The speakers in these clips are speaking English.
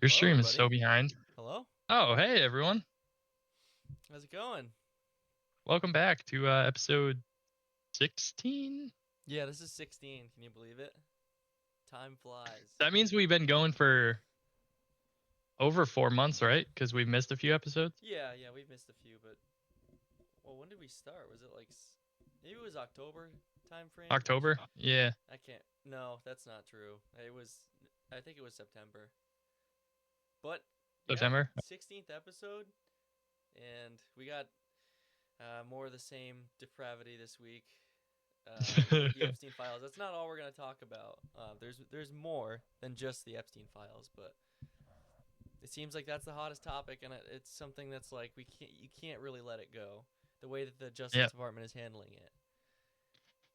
Your Hello, stream is everybody. so behind. Hello. Oh, hey everyone. How's it going? Welcome back to episode 16. Yeah, this is 16. Can you believe it? Time flies. That means we've been going for over 4 months, right? Because we've missed a few episodes. Yeah, we've missed a few, but well, when did we start? Was it like maybe it was October time frame? October? Yeah, I can't. No, that's not true. It was. I think it was September. But yeah, September. 16th episode, and we got more of the same depravity this week. With the Epstein files. That's not all we're gonna talk about. There's more than just the Epstein files, but it seems like that's the hottest topic, and it's something that's like you can't really let it go. The way that the Justice Yeah. Department is handling it.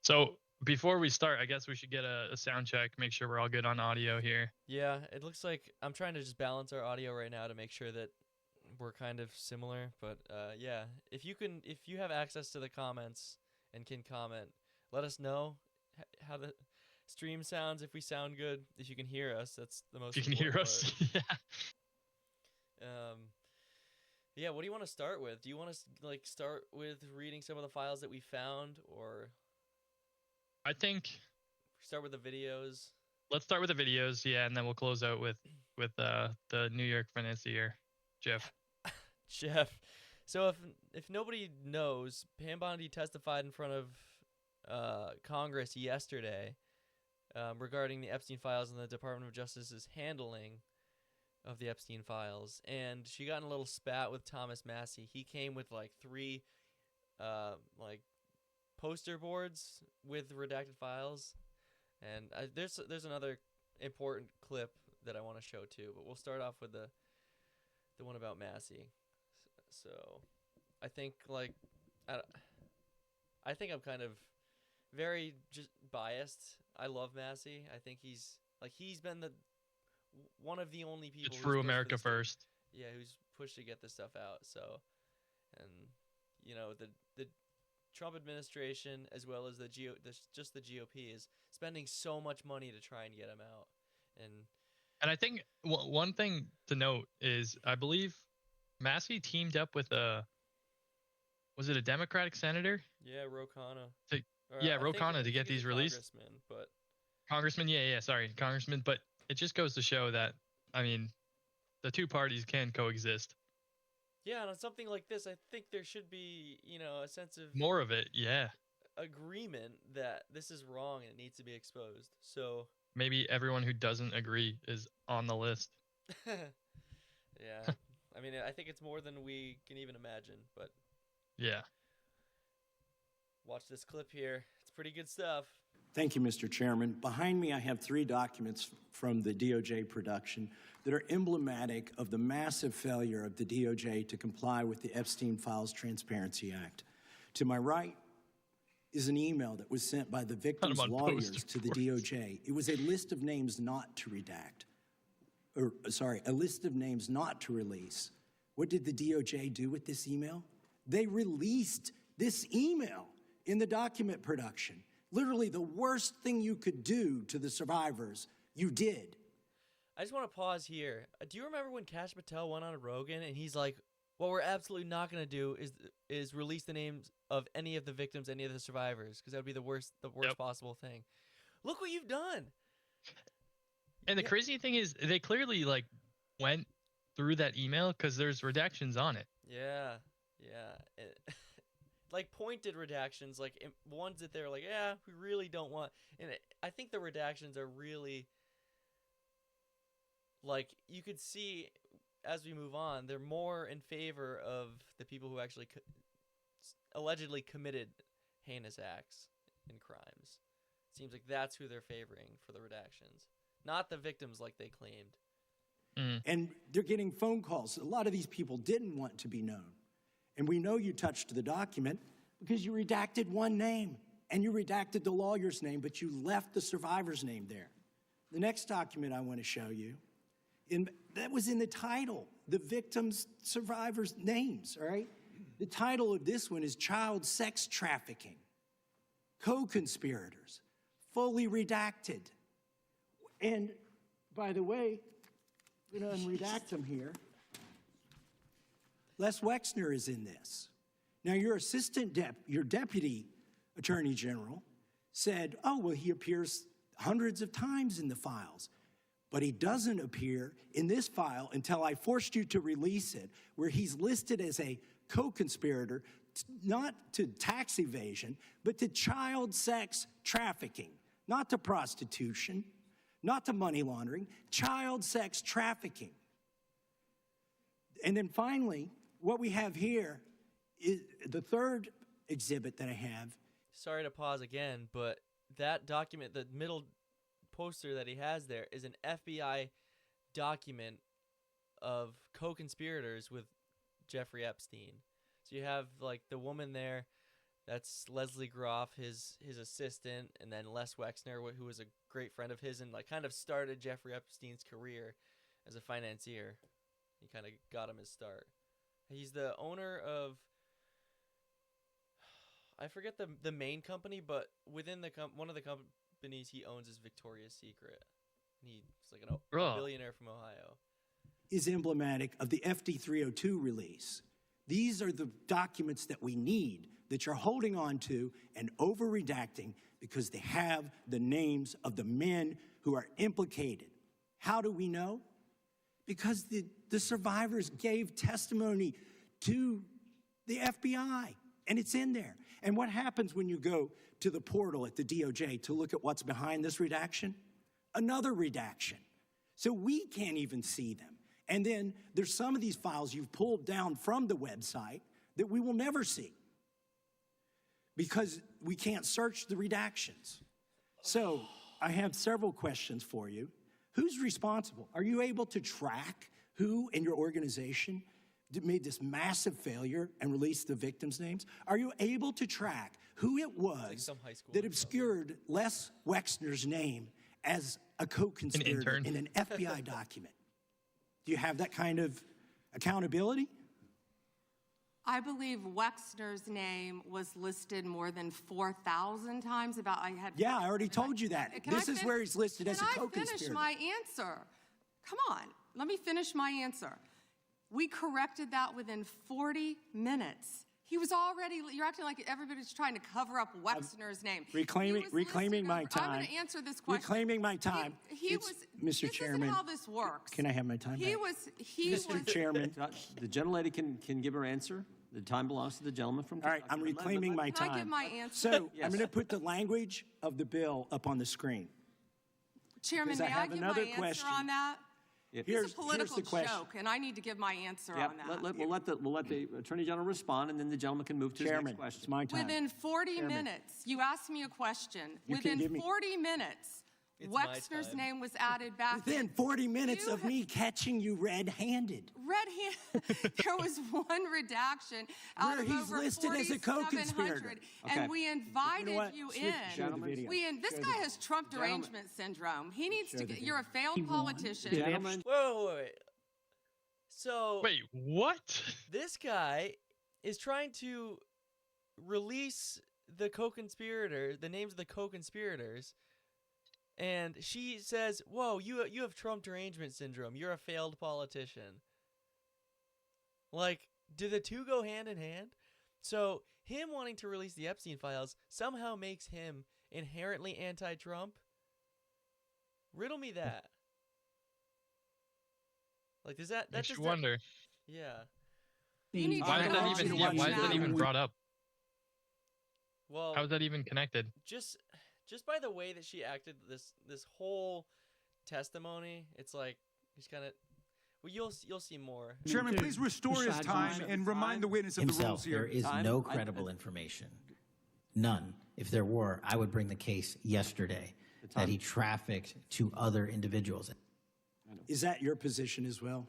So before we start, I guess we should get a sound check, make sure we're all good on audio here. Yeah, it looks like I'm trying to just balance our audio right now to make sure that we're kind of similar. But yeah, if you have access to the comments and can comment, let us know how the stream sounds. If we sound good, if you can hear us, that's the If most you can hear important us. part. Yeah. Yeah, what do you want to start with? Do you want to start with reading some of the files that we found, or I think start with the videos? let's start with the videos, yeah, and then we'll close out with the New York financier, Jeff. Jeff. So if nobody knows, Pam Bondi testified in front of Congress yesterday regarding the Epstein files and the Department of Justice's handling of the Epstein files, and she got in a little spat with Thomas Massie. He came with like 3 like poster boards with redacted files, and there's another important clip that I want to show too, but we'll start off with the one about Massie. So I think I think I'm kind of very just biased. I love Massie. I think he's been the one of the only The people who's true pushed for America this first. yeah, who's pushed to get this stuff out. So, and the Trump administration as well as the GOP is spending so much money to try and get him out. And I think one thing to note is I believe Massey teamed up with was it a Democratic senator? Yeah, Ro Khanna. Ro Khanna to get these released. But Congressman, sorry, Congressman. But it just goes to show that, I mean, the two parties can coexist. Yeah, and on something like this, I think there should be, a sense of more of it, yeah. Agreement that this is wrong and it needs to be exposed. So maybe everyone who doesn't agree is on the list. Yeah. I mean, I think it's more than we can even imagine, but yeah. Watch this clip here. It's pretty good stuff. Thank you, Mr. Chairman. Behind me, I have 3 documents from the DOJ production that are emblematic of the massive failure of the DOJ to comply with the Epstein Files Transparency Act. To my right is an email that was sent by the victims' lawyers to the DOJ. It was a list of names not to redact. A list of names not to release. What did the DOJ do with this email? They released this email in the document production. Literally the worst thing you could do to the survivors, you did. I just want to pause here. Do you remember when Kash Patel went on Rogan and he's like, what we're absolutely not going to do is release the names of any of the victims, any of the survivors, because that would be the worst possible thing. Look what you've done. And the crazy thing is they clearly went through that email because there's redactions on it. Yeah. Like pointed redactions, like ones that they're like, yeah, we really don't want. And I think the redactions are really, like, you could see as we move on, they're more in favor of the people who actually allegedly committed heinous acts and crimes. Seems like that's who they're favoring for the redactions, not the victims like they claimed. And they're getting phone calls. A lot of these people didn't want to be known. And we know you touched the document because you redacted one name and you redacted the lawyer's name, but you left the survivor's name there. The next document I want to show you, that was in the title, the victims' survivors' names, all right? The title of this one is Child Sex Trafficking, Co-Conspirators, fully redacted. And by the way, I'm going to unredact them here. Les Wexner is in this. Now, your deputy attorney general said, oh, well, he appears hundreds of times in the files. But he doesn't appear in this file until I forced you to release it, where he's listed as a co-conspirator, not to tax evasion, but to child sex trafficking, not to prostitution, not to money laundering, child sex trafficking. And then finally, what we have here is the third exhibit that I have. Sorry to pause again, but that document, the middle poster that he has there, is an FBI document of co-conspirators with Jeffrey Epstein. So you have like the woman there, that's Leslie Groff, his assistant, and then Les Wexner, who was a great friend of his and like kind of started Jeffrey Epstein's career as a financier. He kind of got him his start. He's the owner of, I forget the main company, but within the one of the companies he owns is Victoria's Secret. He's like a billionaire from Ohio. Is emblematic of the FD 302 release. These are the documents that we need, that you're holding on to and over-redacting because they have the names of the men who are implicated. How do we know? Because the survivors gave testimony to the FBI, and it's in there. And what happens when you go to the portal at the DOJ to look at what's behind this redaction? Another redaction. So we can't even see them. And then there's some of these files you've pulled down from the website that we will never see because we can't search the redactions. So I have several questions for you. Who's responsible? Are you able to track who in your organization made this massive failure and released the victims' names? Are you able to track who it was that obscured Les Wexner's name as a co-conspirator in an FBI document? Do you have that kind of accountability? I believe Wexner's name was listed more than 4,000 times. Yeah, I already told you that. This is where he's listed as a co-conspirator. Can I finish my answer? Come on, let me finish my answer. We corrected that within 40 minutes. He was already, you're acting like everybody's trying to cover up Wexner's name. Reclaiming my time. I'm going to answer this question. Reclaiming my time. Mr. Chairman. This is how this works. Can I have my time back? Mr. Chairman. The gentlelady can give her answer. The time belongs to the gentleman from Kentucky. All right, I'm reclaiming my time. Can I give my answer? So I'm going to put the language of the bill up on the screen. Chairman, may I give my answer on that? It's a political joke, and I need to give my answer on that. We'll let the Attorney General respond, and then the gentleman can move to his next question. It's my time. Within 40 minutes, you asked me a question. Within 40 minutes, Wexner's name was added back. Within 40 minutes of me catching you red-handed. There was one redaction out of over 4,700, and we invited you in. This guy has Trump derangement syndrome. He needs to get. You're a failed politician. Gentlemen. Wait. So wait, what? This guy is trying to release the co-conspirator, the names of the co-conspirators. And she says, whoa, you have Trump derangement syndrome. You're a failed politician. Like, do the two go hand in hand? So him wanting to release the Epstein files somehow makes him inherently anti-Trump? Riddle me that. Like, does that Makes you wonder. Yeah. Why is that even brought up? Well, how is that even connected? Just by the way that she acted this whole testimony, it's like he's kind of. Well, you'll see more. Chairman, please restore his time and remind the witness of the rules here. There is no credible information. None. If there were, I would bring the case yesterday that he trafficked to other individuals. Is that your position as well?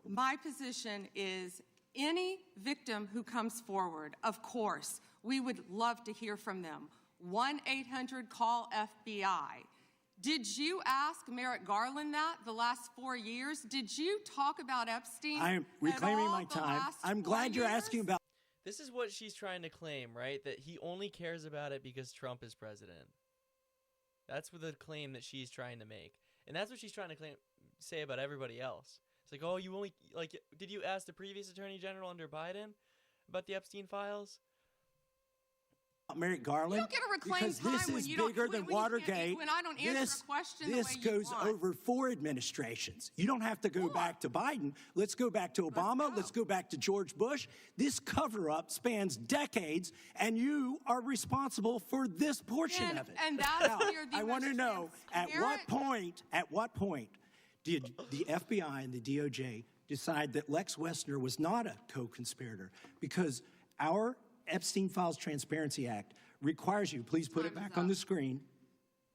My position is any victim who comes forward, of course, we would love to hear from them. 1-800-CALL-FBI. Did you ask Merrick Garland that the last 4 years? Did you talk about Epstein? I am reclaiming my time. I'm glad you're asking about. This is what she's trying to claim, right? That he only cares about it because Trump is president. That's what the claim that she's trying to make. And that's what she's trying to say about everybody else. It's like, oh, you only, like, did you ask the previous attorney general under Biden about the Epstein files? Merrick Garland, you don't get to reclaim because this time is when you bigger don't, than when Watergate. When I don't answer a question this the way you goes want. over 4 administrations. You don't have to go back to Biden. Let's go back to Obama. Let's go back to George Bush. This cover-up spans decades, and you are responsible for this portion of it. And that's now, where the I want to know, at what point did the FBI and the DOJ decide that Lex Wessner was not a co-conspirator? Because our Epstein Files Transparency Act requires you, please put it back on the screen,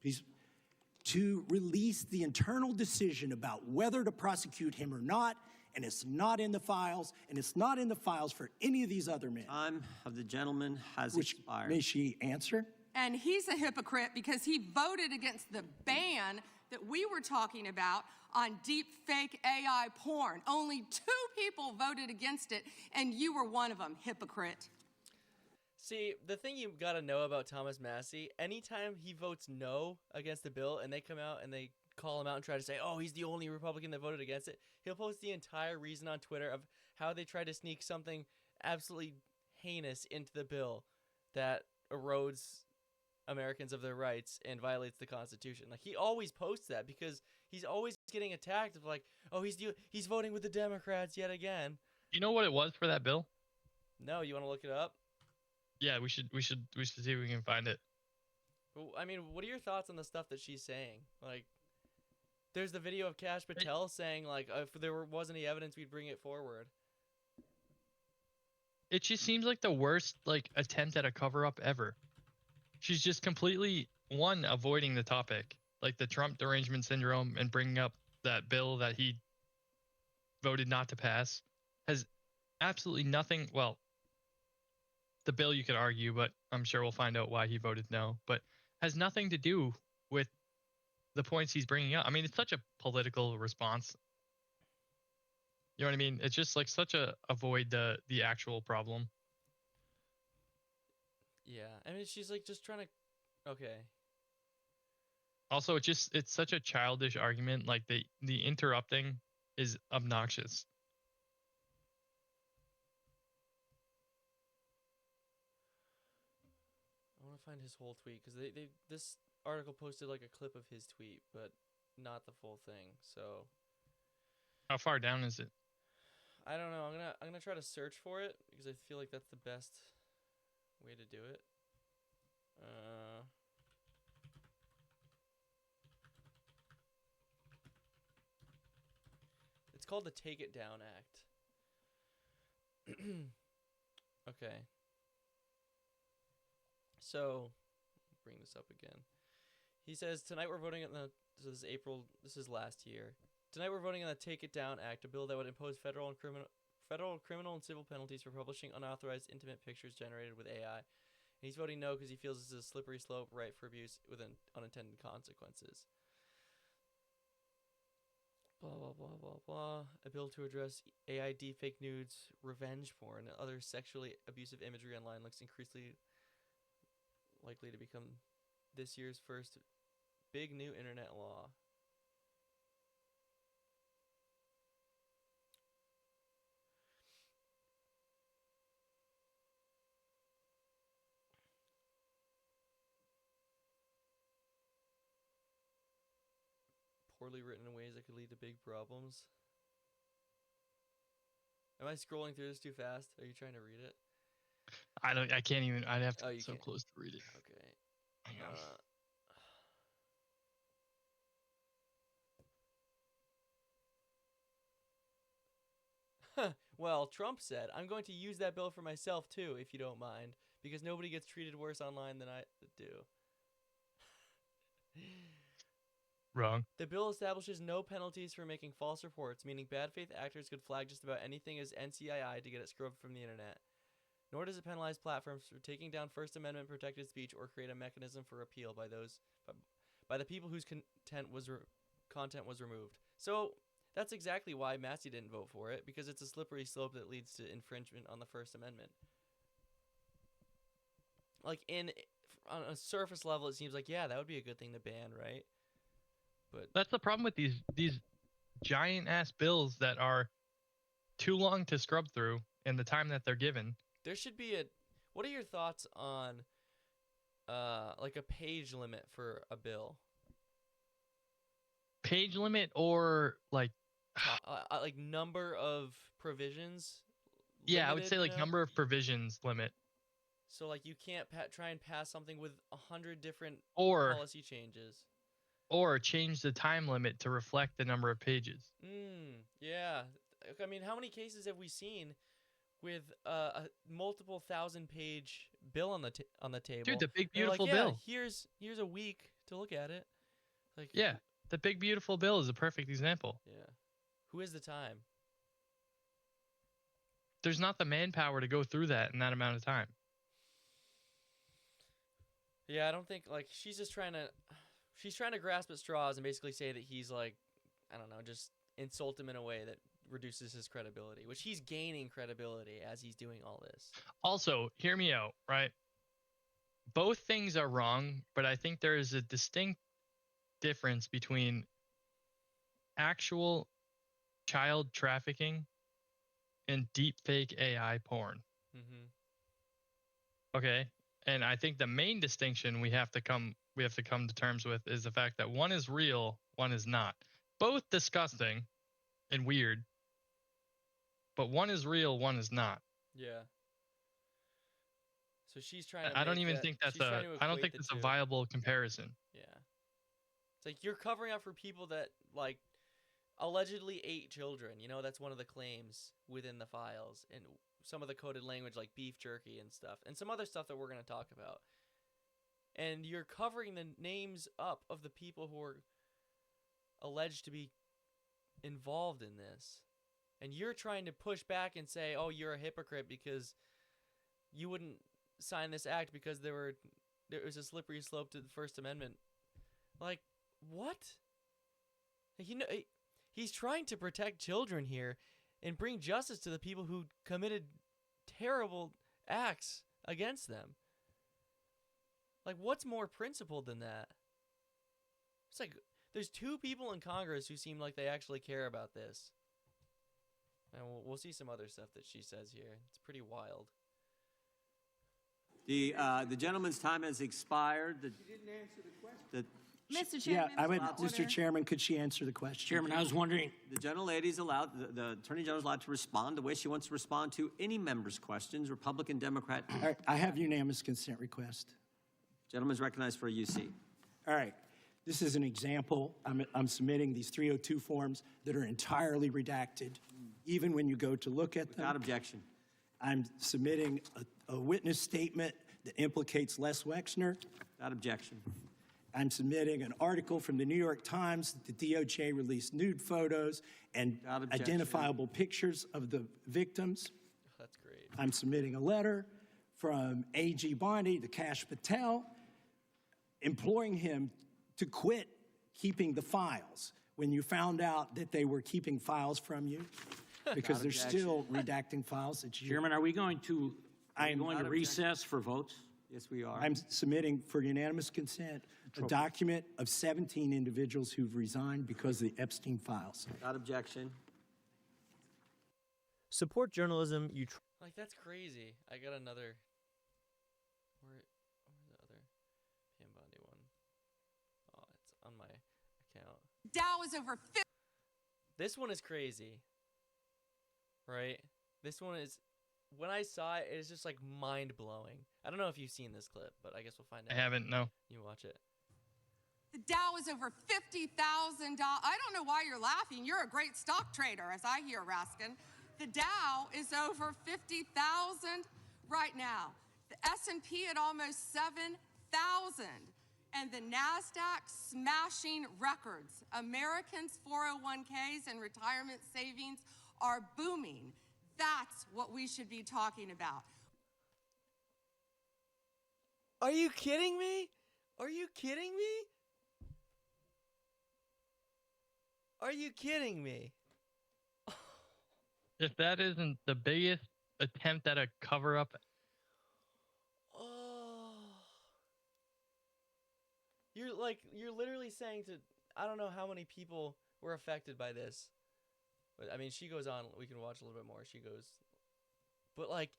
please, to release the internal decision about whether to prosecute him or not, and it's not in the files, and it's not in the files for any of these other men. Time of the gentleman has expired. May she answer? And he's a hypocrite because he voted against the ban that we were talking about on deep fake AI porn. Only 2 people voted against it, and you were one of them, hypocrite. See, the thing you gotta know about Thomas Massie, anytime he votes no against the bill and they come out and they call him out and try to say, oh, he's the only Republican that voted against it, he'll post the entire reason on Twitter of how they tried to sneak something absolutely heinous into the bill that erodes Americans of their rights and violates the Constitution. Like, he always posts that because he's always getting attacked of like, oh, he's voting with the Democrats yet again. You know what it was for that bill? No, you want to look it up? Yeah, we should see if we can find it. Well, I mean, what are your thoughts on the stuff that she's saying? Like, there's the video of Kash Patel saying, like, if there was any evidence, we'd bring it forward. It just seems like the worst, like, attempt at a cover-up ever. She's just completely, avoiding the topic, like the Trump derangement syndrome, and bringing up that bill that he voted not to pass has absolutely nothing, well, the bill you could argue, but I'm sure we'll find out why he voted no, but has nothing to do with the points he's bringing up. I mean, it's such a political response. You know what I mean? It's just like such a avoid the actual problem. Yeah, I mean, she's like just trying to, okay. Also, it's such a childish argument. Like the interrupting is obnoxious. I want to find his whole tweet because this article posted like a clip of his tweet, but not the full thing. So How far down is it? I don't know. I'm gonna try to search for it because I feel like that's the best way to do it. It's called the Take It Down Act. Okay. So, bring this up again. He says, tonight we're voting on the, so this is April, this is last year. Tonight we're voting on the Take It Down Act, a bill that would impose federal, criminal, and civil penalties for publishing unauthorized intimate pictures generated with AI. And he's voting no because he feels this is a slippery slope ripe for abuse with unintended consequences. Blah, blah, blah, blah, blah. A bill to address AI deepfake nudes, revenge porn, and other sexually abusive imagery online looks increasingly likely to become this year's first big new internet law. Poorly written in ways that could lead to big problems. Am I scrolling through this too fast? Are you trying to read it? I can't even. I'd have to Oh, be you so can't. close to read it. Okay. Hang on. Well, Trump said, I'm going to use that bill for myself too, if you don't mind, because nobody gets treated worse online than I do. Wrong. The bill establishes no penalties for making false reports, meaning bad faith actors could flag just about anything as NCII to get it scrubbed from the internet. Nor does it penalize platforms for taking down First Amendment protected speech or create a mechanism for appeal by the people whose content was removed. So that's exactly why Massie didn't vote for it, because it's a slippery slope that leads to infringement on the First Amendment. Like on a surface level, it seems like, yeah, that would be a good thing to ban, right? But that's the problem with these giant ass bills that are too long to scrub through in the time that they're given. there should be a. What are your thoughts on, like a page limit for a bill? Page limit or like Like number of provisions. yeah, I would limited, say you like know? number of provisions limit So like you can't try and pass something with 100 different or policy changes. change the time limit to reflect the number of pages. Yeah. I mean, how many cases have we seen with a multiple 1,000-page bill on the table? Dude, the big They're like, beautiful yeah, bill. Here's a week to look at it. Like, Yeah, the big beautiful bill is a perfect example. yeah. Who has the time? There's not the manpower to go through that in that amount of time. Yeah, I don't think like she's trying to grasp at straws and basically say that he's like, I don't know, just insult him in a way that reduces his credibility, which he's gaining credibility as he's doing all this. Also, hear me out, right? Both things are wrong, but I think there is a distinct difference between actual child trafficking and deepfake AI porn. Okay? And I think the main distinction we have to come to terms with is the fact that one is real, one is not. Both disgusting and weird, but one is real, one is not. Yeah. So she's trying to. I don't even make think that, that's she's trying to I don't equate think the that's two. a viable comparison. Yeah. It's like you're covering up for people that like allegedly ate children. You know, that's one of the claims within the files and some of the coded language like beef jerky and stuff and some other stuff that we're going to talk about. And you're covering the names up of the people who are alleged to be involved in this. And you're trying to push back and say, "Oh, you're a hypocrite because you wouldn't sign this act because there was a slippery slope to the First Amendment." Like, what? You know, he's trying to protect children here and bring justice to the people who committed terrible acts against them. Like, what's more principled than that? It's like there's two people in Congress who seem like they actually care about this. And we'll see some other stuff that she says here. It's pretty wild. The gentleman's time has expired. She didn't answer the question. Mr. Yeah, Chairman, Mr. Chairman, could she answer the question? Chairman, I was wondering. The gentlelady's allowed, the Attorney General's allowed to respond the way she wants to respond to any member's questions, Republican, Democrat. All right, I have unanimous consent request. Gentleman's recognized for a UC. All right. This is an example. I'm submitting these 302 forms that are entirely redacted, even when you go to look at them. Without objection. I'm submitting a witness statement that implicates Les Wexner. Without objection. I'm submitting an article from the New York Times that the DOJ released nude photos and Without objection. identifiable pictures of the victims. That's great. I'm submitting a letter from A.G. Bondi to Kash Patel, imploring him to quit keeping the files when you found out that they were keeping files from you, because they're still redacting files that you. Chairman, are we going to Without recess for votes? Yes, we are. I'm submitting for unanimous consent a document of 17 individuals who've resigned because of the Epstein files. Without objection. Support journalism you Like, that's crazy. I got another. Where's the other Pam Bondi one? Oh, it's on my account. Dow is over 50. This one is crazy. Right? This one is. When I saw it, it's just like mind blowing. I don't know if you've seen this clip, but I guess we'll find I out. haven't, no. You watch it. The Dow is over $50,000. I don't know why you're laughing. You're a great stock trader, as I hear, Raskin. The Dow is over 50,000 right now. The S&P at almost 7,000. And the NASDAQ smashing records. Americans' 401ks and retirement savings are booming. That's what we should be talking about. Are you kidding me? Are you kidding me? Are you kidding me? If that isn't the biggest attempt at a cover up, Oh. You're literally saying to I don't know how many people were affected by this. But I mean, she goes on. We can watch a little bit more. She goes, but like,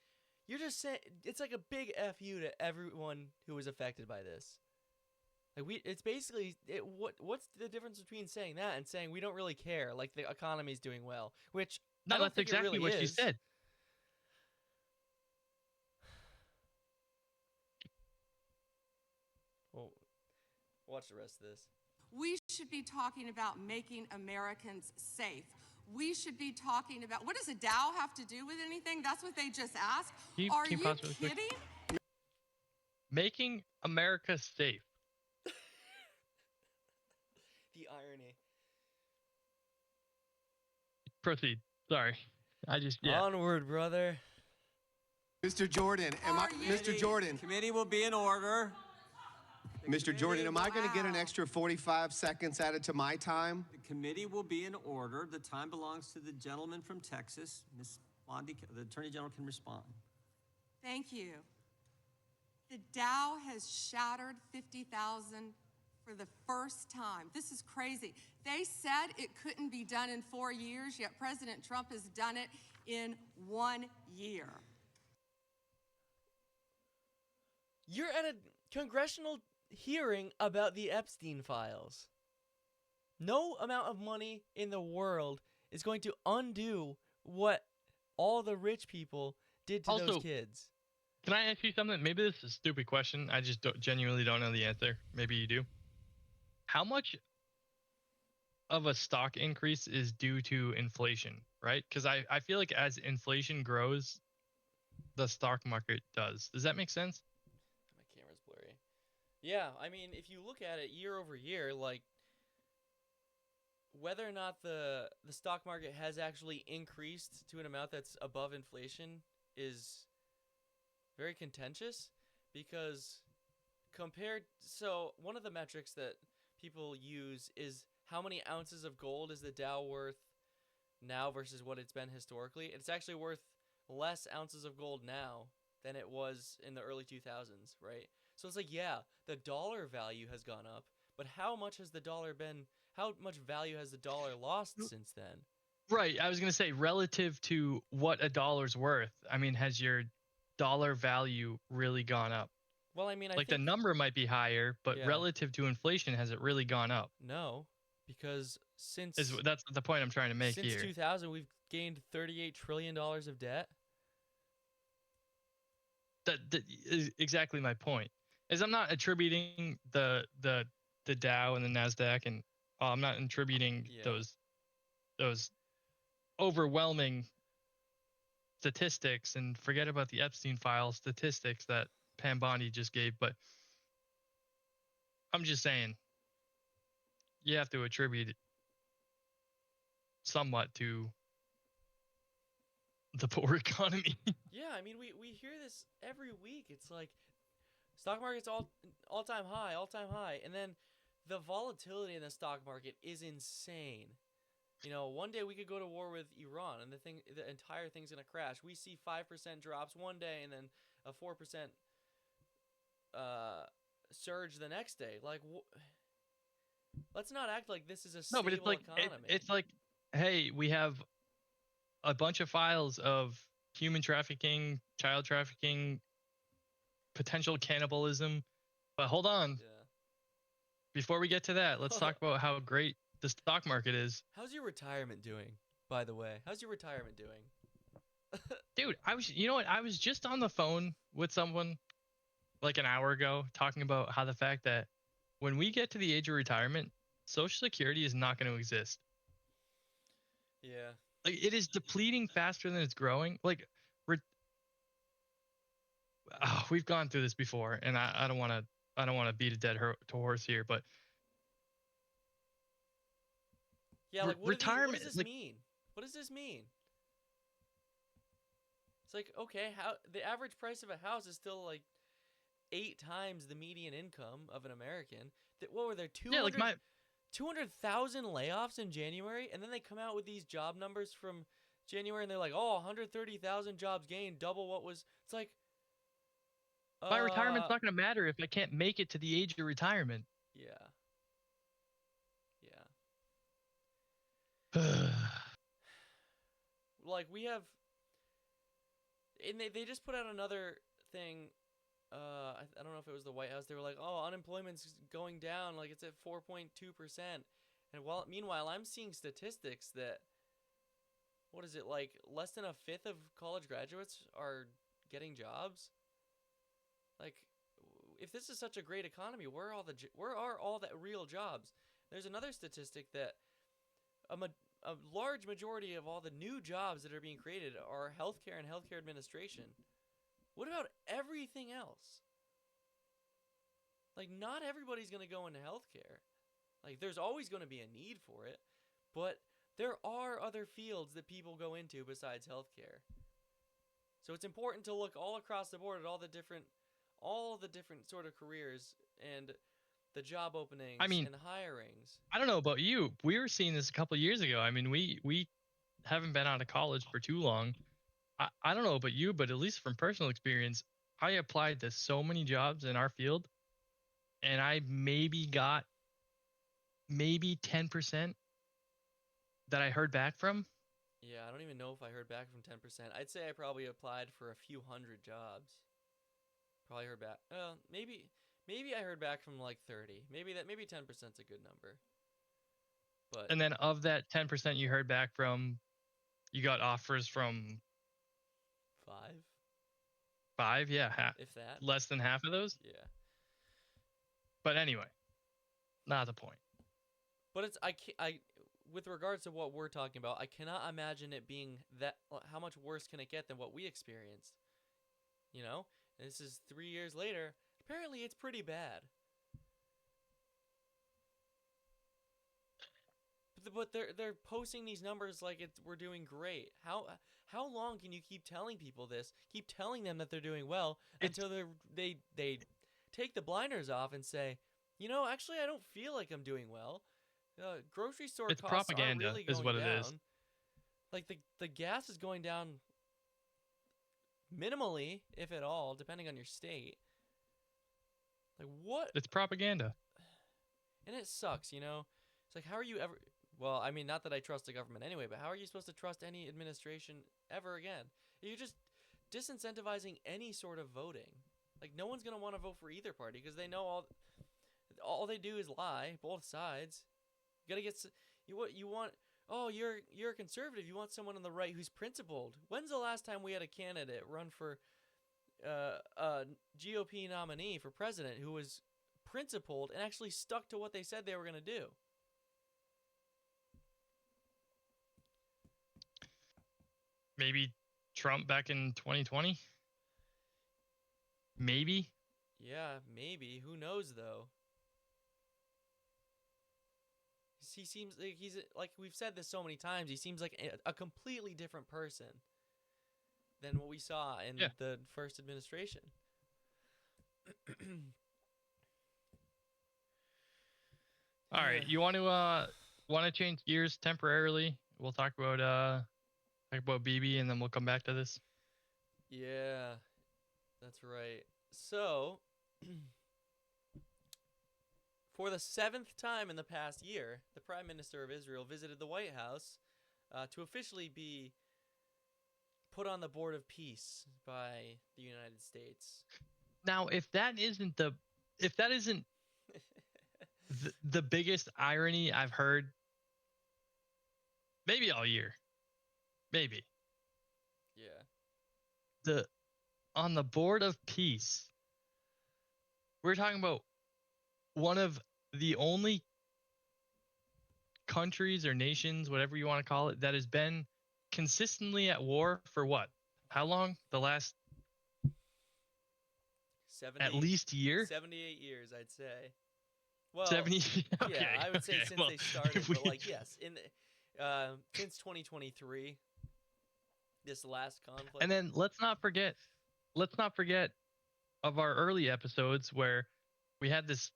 you're just saying it's like a big fu to everyone who was affected by this. Like it's basically what's the difference between saying that and saying we don't really care, like the economy's doing well, which No, I don't that's think exactly it really what she is. said. Well, watch the rest of this. We should be talking about making Americans safe. We should be talking about, what does a Dow have to do with anything? That's what they just asked. Are you kidding? Making America safe. The irony. Proceed. Sorry. Onward, brother. Mr. Jordan, Mr. Jordan. Committee will be in order. Mr. Jordan, am I going to get an extra 45 seconds added to my time? The committee will be in order. The time belongs to the gentleman from Texas. Ms. Bondi, the Attorney General can respond. Thank you. The Dow has shattered 50,000 for the first time. This is crazy. They said it couldn't be done in 4 years, yet President Trump has done it in 1 year. You're at a congressional hearing about the Epstein files. No amount of money in the world is going to undo what all the rich people did to those kids. Can I ask you something? Maybe this is a stupid question. I just genuinely don't know the answer. Maybe you do. How much of a stock increase is due to inflation, right? Because I feel like as inflation grows, the stock market does. Does that make sense? My camera's blurry. Yeah, I mean, if you look at it year over year, like, whether or not the stock market has actually increased to an amount that's above inflation is very contentious, because so one of the metrics that people use is how many ounces of gold is the Dow worth now versus what it's been historically. It's actually worth less ounces of gold now than it was in the early 2000s, right? So it's like, yeah, the dollar value has gone up, but how much has the dollar how much value has the dollar lost since then? Right. I was going to say, relative to what a dollar's worth, I mean, has your dollar value really gone up? Well, I mean, I think the number might be higher, but relative to inflation, has it really gone up? No, because that's the point I'm trying to make here. Since 2000, we've gained $38 trillion of debt. That is exactly my point. Is I'm not attributing the Dow and the Nasdaq, and I'm not attributing those overwhelming statistics, and forget about the Epstein file statistics that Pam Bondi just gave, but I'm just saying you have to attribute it somewhat to the poor economy. Yeah, I mean, we hear this every week. It's like stock market's all-time high, and then the volatility in the stock market is insane. You know, one day we could go to war with Iran, and the entire thing's gonna crash. We see 5% drops one day, and then a 4% surge the next day. Like, let's not act like this is a stable economy. It's like, hey, we have a bunch of files of human trafficking, child trafficking, potential cannibalism, but hold on. Yeah. Before we get to that, let's talk about how great the stock market is. How's your retirement doing, by the way? How's your retirement doing? Dude, I was just on the phone with someone like an hour ago talking about how the fact that when we get to the age of retirement, Social Security is not going to exist. Yeah. Like, it is depleting faster than it's growing. Like, we've gone through this before, and I don't want to beat a dead horse here, but yeah, like retirement. What does this mean? What does this mean? It's like, okay, how the average price of a house is still like 8 times the median income of an American. What were there, 200,000 layoffs in January, and then they come out with these job numbers from January, and they're like, 130,000 jobs gained, double what was. It's like, my retirement's not going to matter if I can't make it to the age of retirement. Yeah. Yeah. like we have, and they just put out another thing. I don't know if it was the White House. They were like, oh, unemployment's going down, like it's at 4.2%. And meanwhile, I'm seeing statistics that, what is it, like less than a fifth of college graduates are getting jobs? Like, if this is such a great economy, where are all the real jobs? There's another statistic that a large majority of all the new jobs that are being created are healthcare and healthcare administration. What about everything else? Like, not everybody's going to go into healthcare. Like, there's always going to be a need for it, but there are other fields that people go into besides healthcare. So it's important to look all across the board at all the different sort of careers and the job openings and hirings. I don't know about you. We were seeing this a couple of years ago. I mean, we haven't been out of college for too long. I don't know about you, but at least from personal experience, I applied to so many jobs in our field, and I maybe got 10% that I heard back from. Yeah, I don't even know if I heard back from 10%. I'd say I probably applied for a few hundred jobs. Probably heard back. Maybe I heard back from like 30. Maybe 10%'s a good number. But and then of that 10% you heard back from, you got offers from 5, yeah, if that. Less than half of those. Yeah. But anyway, not the point. But it's I with regards to what we're talking about, I cannot imagine it being that. How much worse can it get than what we experienced? You know, and this is 3 years later. Apparently, it's pretty bad. But they're posting these numbers like we're doing great. How long can you keep telling people this? Keep telling them that they're doing well until they take the blinders off and say, you know, actually I don't feel like I'm doing well. Grocery store it's costs propaganda are really going is what down. it is. Like the gas is going down minimally, if at all, depending on your state. Like what? It's propaganda. And it sucks, you know? It's like, how are you ever... Well, I mean, not that I trust the government anyway, but how are you supposed to trust any administration ever again? You're just disincentivizing any sort of voting. Like, no one's going to want to vote for either party because they know all they do is lie, both sides. You got to get... You want... Oh, you're a conservative. You want someone on the right who's principled. When's the last time we had a candidate run for a GOP nominee for president who was principled and actually stuck to what they said they were going to do? Maybe Trump back in 2020? Maybe? Yeah, maybe. Who knows, though? He seems like like we've said this so many times, he seems like a completely different person than what we saw in the first administration. All right, you want to change gears temporarily? We'll talk about BB, and then we'll come back to this. Yeah, that's right. So, for the 7th time in the past year, the Prime Minister of Israel visited the White House to officially be put on the Board of Peace by the United States. Now, if that isn't the biggest irony I've heard, maybe all year, maybe. Yeah. On the Board of Peace, we're talking about one of the only countries or nations, whatever you want to call it, that has been consistently at war for what? How long? The last 70, at least year? 78 years, I'd say. Well, 70. Okay, yeah, I would say since well, they started, but like yes, since 2023, this last conflict. And then let's not forget of our early episodes where we had this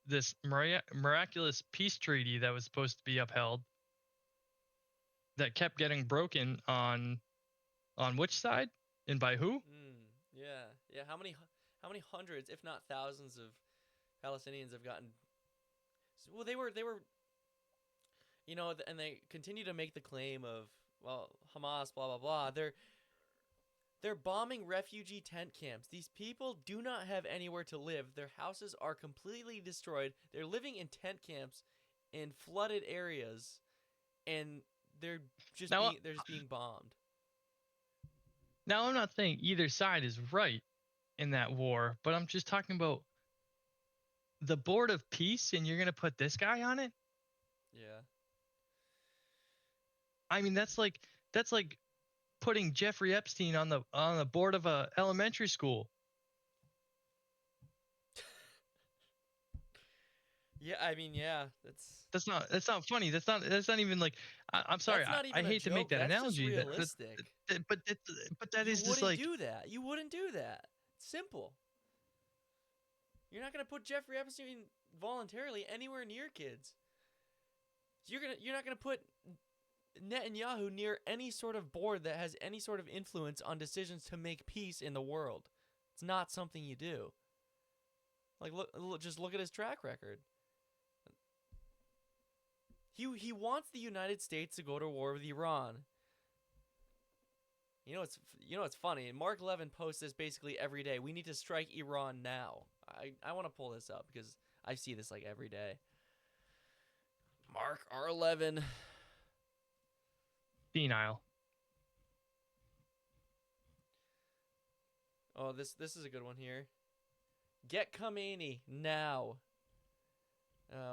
miraculous peace treaty that was supposed to be upheld that kept getting broken on which side and by who? Yeah. How many hundreds, if not thousands, of Palestinians have gotten? Well, they were, you know, and they continue to make the claim of Hamas, blah blah blah. They're bombing refugee tent camps. These people do not have anywhere to live. Their houses are completely destroyed. They're living in tent camps in flooded areas, and they're just being bombed. Now, I'm not saying either side is right in that war, but I'm just talking about the Board of Peace, and you're going to put this guy on it? Yeah. I mean, that's like putting Jeffrey Epstein on the board of a elementary school. Yeah, I mean, yeah, that's not funny. That's not even like I'm sorry. I hate to make that analogy. That's just realistic. But that is just like You wouldn't do that. It's simple. You're not gonna put Jeffrey Epstein voluntarily anywhere near kids. You're not gonna put Netanyahu near any sort of board that has any sort of influence on decisions to make peace in the world. It's not something you do. Like just look at his track record. He wants the United States to go to war with Iran. You know it's funny. Mark Levin posts this basically every day. We need to strike Iran now. I want to pull this up because I see this like every day. Mark R. Levin. Penile. Oh, this is a good one here. Get Khamenei now.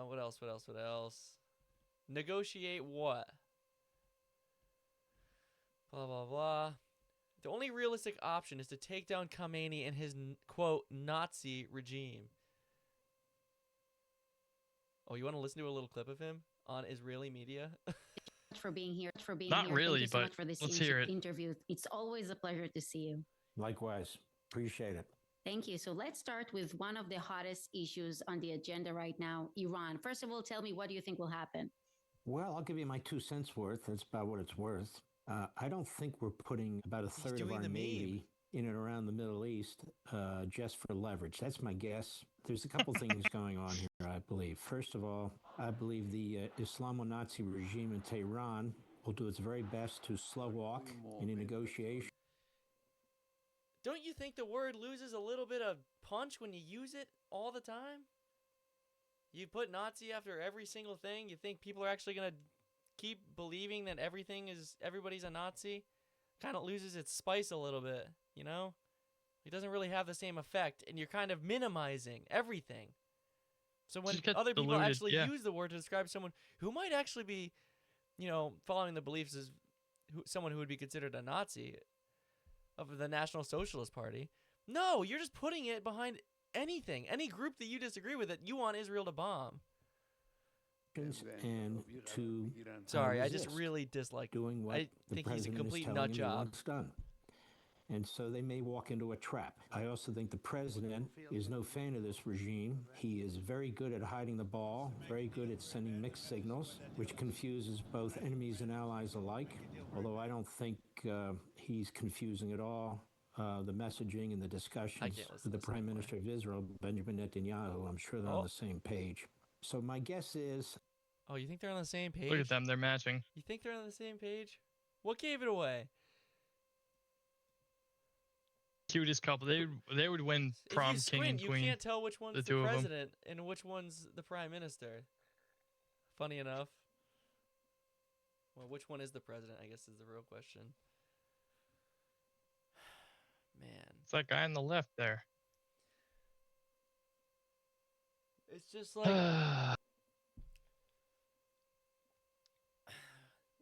What else? Negotiate what? Blah, blah, blah. The only realistic option is to take down Khamenei and his, quote, Nazi regime. Oh, you want to listen to a little clip of him on Israeli media? For being here. Not really, Thank you so but much for this let's hear it. interview. It's always a pleasure to see you. Likewise. Appreciate it. Thank you. So let's start with one of the hottest issues on the agenda right now, Iran. First of all, tell me, what do you think will happen? Well, I'll give you my 2 cents worth. That's about what it's worth. I don't think we're putting about a third of our Navy in and around the Middle East just for leverage. That's my guess. There's a couple things going on here, I believe. First of all, I believe the Islamo-Nazi regime in Tehran will do its very best to slow walk any negotiation. Don't you think the word loses a little bit of punch when you use it all the time? You put Nazi after every single thing. You think people are actually going to keep believing that everybody's a Nazi? Kind of loses its spice a little bit, you know? It doesn't really have the same effect, and you're kind of minimizing everything. So when other people actually use the word to describe someone who might actually be, following the beliefs as someone who would be considered a Nazi of the National Socialist Party, no, you're just putting it behind anything, any group that you disagree with that you want Israel to bomb. And to sorry, I just really dislike doing what I the think he's a president complete is telling nut him he job. wants done. And so they may walk into a trap. I also think the president is no fan of this regime. He is very good at hiding the ball, very good at sending mixed signals, which confuses both enemies and allies alike. Although I don't think he's confusing at all the messaging and the discussions with the Prime Minister of Israel, Benjamin Netanyahu. I'm sure they're on the same page. So my guess is... Oh, you think they're on the same page? Look at them, they're matching. You think they're on the same page? What gave it away? Cutest couple. They would win prom king and queen. You can't tell which one's the president and which one's the prime minister. Funny enough. Well, which one is the president, I guess, is the real question. Man. It's that guy on the left there. It's just like...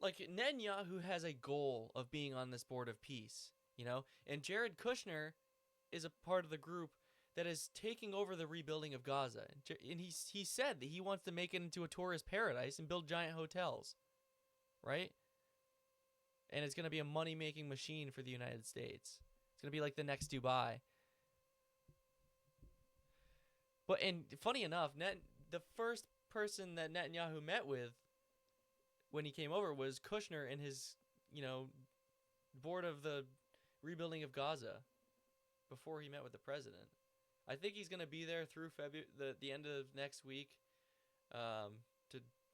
like, Netanyahu has a goal of being on this board of peace, and Jared Kushner is a part of the group that is taking over the rebuilding of Gaza. And he said that he wants to make it into a tourist paradise and build giant hotels, right? And it's going to be a money-making machine for the United States. It's going to be like the next Dubai. And funny enough, the first person that Netanyahu met with when he came over was Kushner and his, board of the rebuilding of Gaza before he met with the president. I think he's going to be there through the end of next week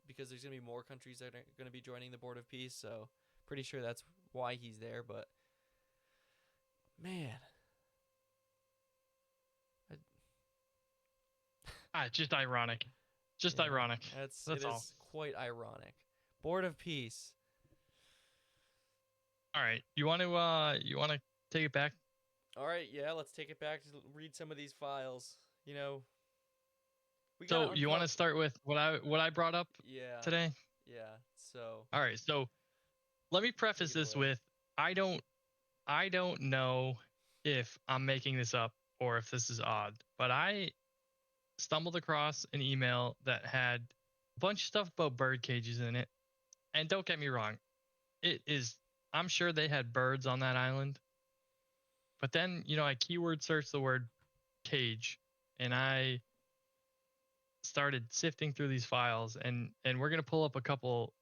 because there's going to be more countries that are going to be joining the Board of Peace. So Pretty sure that's why he's there, but man. Just ironic. Just Yeah, ironic. That's all. is quite ironic. Board of Peace. All right. You want to take it back? All right, yeah, let's take it back to read some of these files. You know, so you want to start with what I brought up today? Yeah. So. All right. So let me preface this with I don't know if I'm making this up or if this is odd, but I stumbled across an email that had a bunch of stuff about bird cages in it. And don't get me wrong, I'm sure they had birds on that island. But then, I keyword searched the word cage and I started sifting through these files and we're going to pull up a couple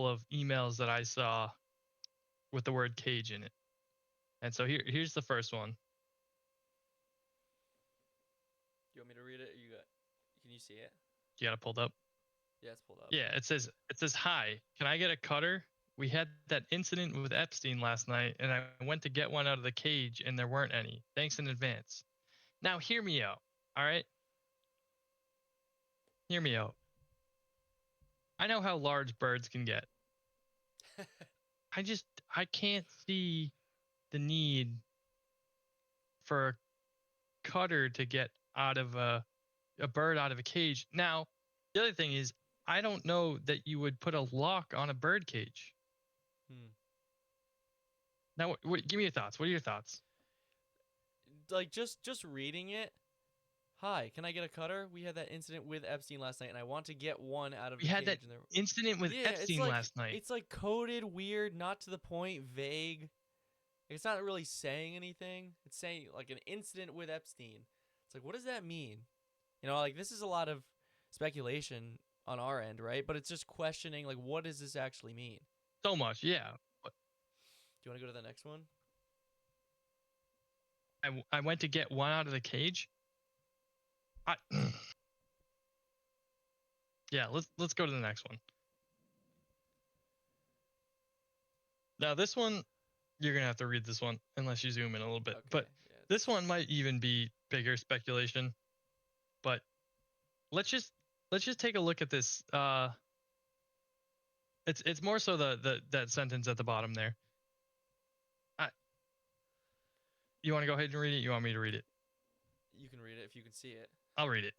of emails that I saw with the word cage in it. And so here's the first one. You want me to read it? Can you see it? You got it pulled up? Yeah, it's pulled up. Yeah, it says, "Hi, can I get a cutter? We had that incident with Epstein last night, and I went to get one out of the cage, and there weren't any. Thanks in advance." Now, hear me out, all right? Hear me out. I know how large birds can get. I can't see the need for a cutter to get out of a bird out of a cage. Now, the other thing is, I don't know that you would put a lock on a bird cage. Now, give me your thoughts. What are your thoughts? Like, just reading it. Hi, can I get a cutter? We had that incident with Epstein last night, and I want to get one out of the cage. We had that incident with Epstein last night. It's like coded weird, not to the point, vague. It's not really saying anything. It's saying like an incident with Epstein. It's like, what does that mean? Like this is a lot of speculation on our end, right? But it's just questioning, like, what does this actually mean? So much, yeah. Do you want to go to the next one? I went to get one out of the cage. Yeah, let's go to the next one. Now this one, you're gonna have to read this one unless you zoom in a little bit. Okay, but this one might even be bigger speculation. But let's just take a look at this. It's more so that sentence at the bottom there. You want to go ahead and read it? You want me to read it? You can read it if you can see it. I'll read it.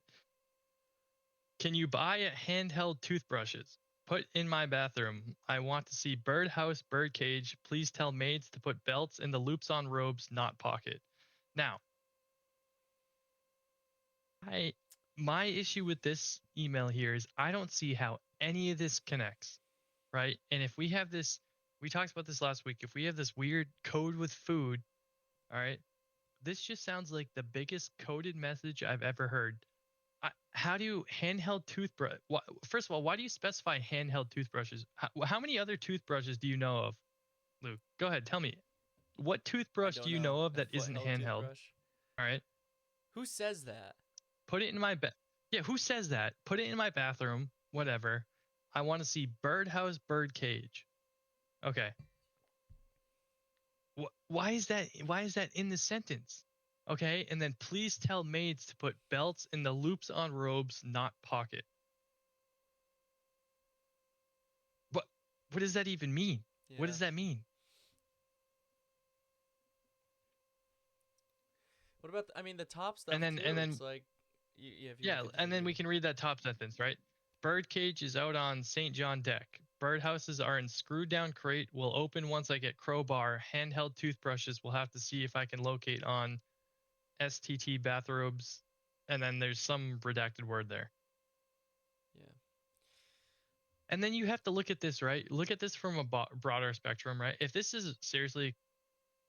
Can you buy a handheld toothbrushes? Put in my bathroom. I want to see birdhouse, birdcage. Please tell maids to put belts in the loops on robes, not pocket. Now, my issue with this email here is I don't see how any of this connects, right? And if we have this, we talked about this last week, if we have this weird code with food, all right, this just sounds like the biggest coded message I've ever heard. How do you handheld toothbrush? First of all, why do you specify handheld toothbrushes? How many other toothbrushes do you know of, Luke? Go ahead, tell me. What toothbrush do you know of that isn't handheld? Toothbrush. All right. Who says that? Put it in my Yeah, who says that? Put it in my bathroom, whatever. I want to see birdhouse, birdcage. Okay. Why is that in the sentence? Okay, and then please tell maids to put belts in the loops on robes, not pocket. What does that even mean? Yeah. What does that mean? What about the top stuff? And then it's like, and then we can read that top sentence, right? Birdcage is out on St. John deck. Birdhouses are in screwed down crate. Will open once I get crowbar. Handheld toothbrushes. We'll have to see if I can locate on STT bathrobes. And then there's some redacted word there. Yeah. And then you have to look at this, right? Look at this from a broader spectrum, right? If this is seriously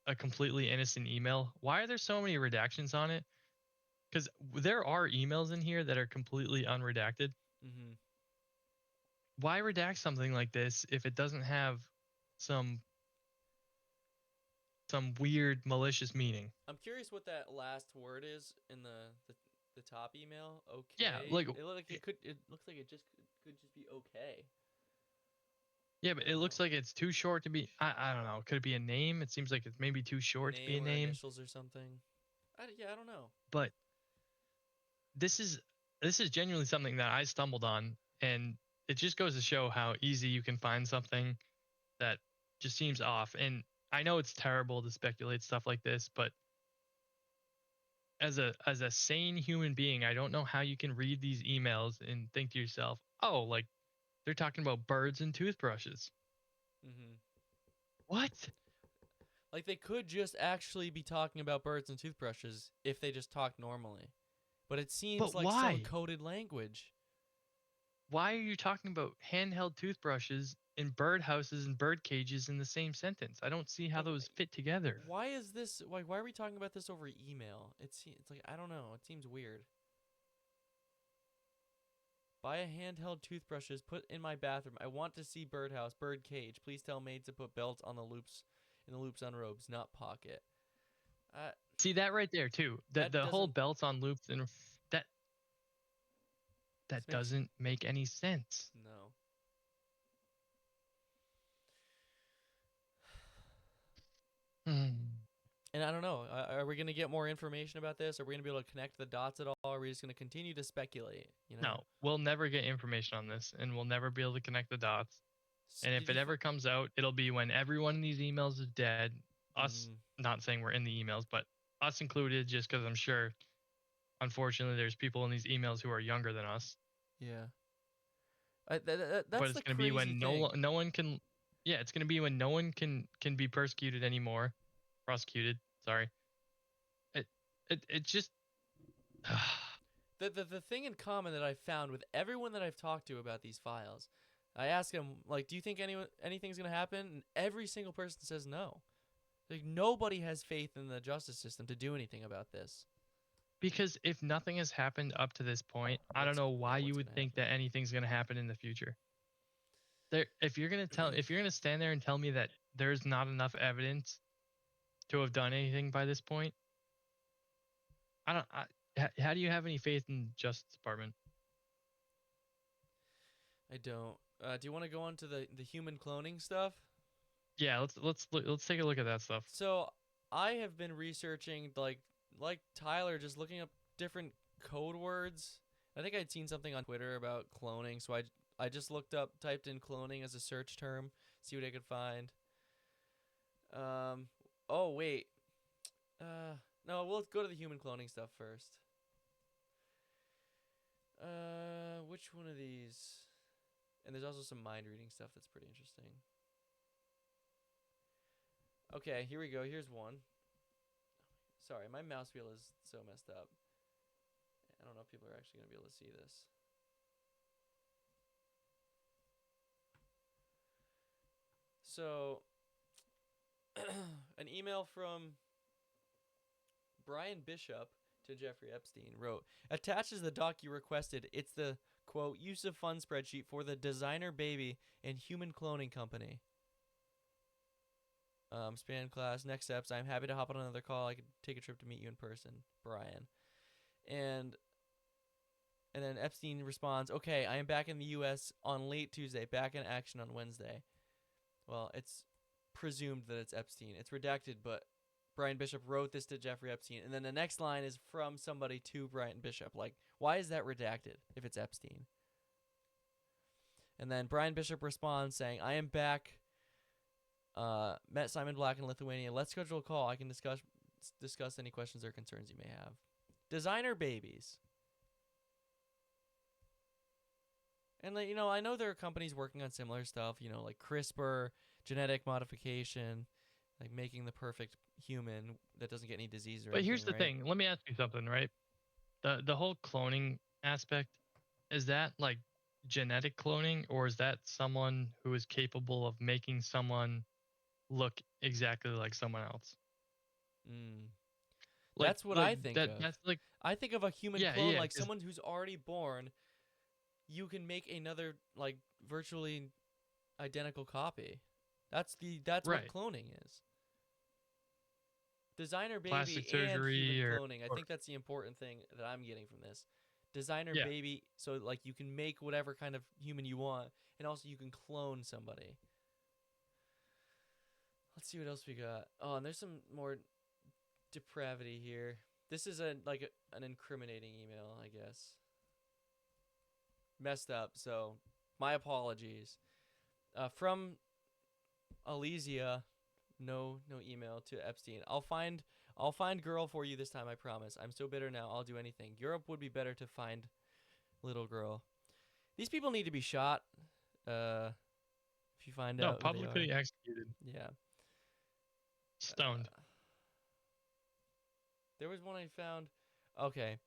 a completely innocent email, why are there so many redactions on it? Because there are emails in here that are completely unredacted. Mm-hmm. Why redact something like this if it doesn't have some weird malicious meaning? I'm curious what that last word is in the top email. Okay. Yeah, like it looks like it just could just be okay. Yeah, but it looks like it's too short to be. I don't know. Could it be a name? It seems like it's maybe too short to be a Name or name. initials or something. I don't know. But this is genuinely something that I stumbled on, and it just goes to show how easy you can find something that just seems off. And I know it's terrible to speculate stuff like this, but as a sane human being, I don't know how you can read these emails and think to yourself, "Oh, like they're talking about birds and toothbrushes." Mm-hmm. What? Like they could just actually be talking about birds and toothbrushes if they just talk normally. But it seems like why? some coded language. Why are you talking about handheld toothbrushes and birdhouses and bird cages in the same sentence? I don't see how those fit together. Why is this? Why are we talking about this over email? It's like I don't know. It seems weird. Buy a handheld toothbrushes. Put in my bathroom. I want to see birdhouse, bird cage. Please tell maids to put belts on the loops, in the loops on robes, not pocket. See that right there too. The whole belts on loops and that doesn't make any sense. No. And I don't know. Are we going to get more information about this? Are we going to be able to connect the dots at all? Or are we just going to continue to speculate? You know? No, we'll never get information on this, and we'll never be able to connect the dots. And if it ever comes out, it'll be when everyone in these emails is dead. Us, not saying we're in the emails, but us included, just because I'm sure, unfortunately, there's people in these emails who are younger than us. Yeah. But it's going to be when no one can. Yeah, it's going to be when no one can be persecuted anymore. Prosecuted. Sorry. It just. The thing in common that I've found with everyone that I've talked to about these files, I ask them, like, do you think anything's going to happen? And every single person says no. Like, nobody has faith in the justice system to do anything about this. Because if nothing has happened up to this point, I don't know why you would think that anything's going to happen in the future. If you're going to stand there and tell me that there's not enough evidence to have done anything by this point, how do you have any faith in the Justice Department? I don't. Do you want to go on to the human cloning stuff? Yeah, let's take a look at that stuff. So I have been researching like Tyler, just looking up different code words. I think I'd seen something on Twitter about cloning, so I just typed in cloning as a search term, see what I could find. Oh wait. No, we'll go to the human cloning stuff first. Which one of these? And there's also some mind reading stuff that's pretty interesting. Okay, here we go. Here's one. Sorry, my mouse wheel is so messed up. I don't know if people are actually going to be able to see this. So, an email from Brian Bishop to Jeffrey Epstein wrote, attaches the doc you requested. It's the, quote, use of funds spreadsheet for the Designer Baby and Human Cloning Company. Span class, next steps. I'm happy to hop on another call. I could take a trip to meet you in person, Brian. And then Epstein responds, okay, I am back in the U.S. on late Tuesday, back in action on Wednesday. Well, it's presumed that it's Epstein. It's redacted, but Brian Bishop wrote this to Jeffrey Epstein. And then the next line is from somebody to Brian Bishop. Like, why is that redacted if it's Epstein? And then Brian Bishop responds saying, I am back. Met Simon Black in Lithuania. Let's schedule a call. I can discuss any questions or concerns you may have. Designer babies. And like, I know there are companies working on similar stuff, like CRISPR, genetic modification, like making the perfect human that doesn't get any disease or anything. But here's the thing. Let me ask you something, right? The whole cloning aspect, is that like genetic cloning, or is that someone who is capable of making someone look exactly like someone else? That's what I think of. That's like, I think of a human clone like someone who's already born. You can make another like virtually identical copy. That's what cloning is. Designer baby plastic and surgery human cloning. I think that's the important thing that I'm getting from this. Designer baby, so like you can make whatever kind of human you want, and also you can clone somebody. Let's see what else we got. Oh, and there's some more depravity here. This is an incriminating email, I guess. Messed up, so my apologies. From Alesia, no email to Epstein. I'll find girl for you this time, I promise. I'm so bitter now, I'll do anything. Europe would be better to find little girl. These people need to be shot. If you find out. No, publicly executed. Yeah. Stoned. There was one I found. Okay.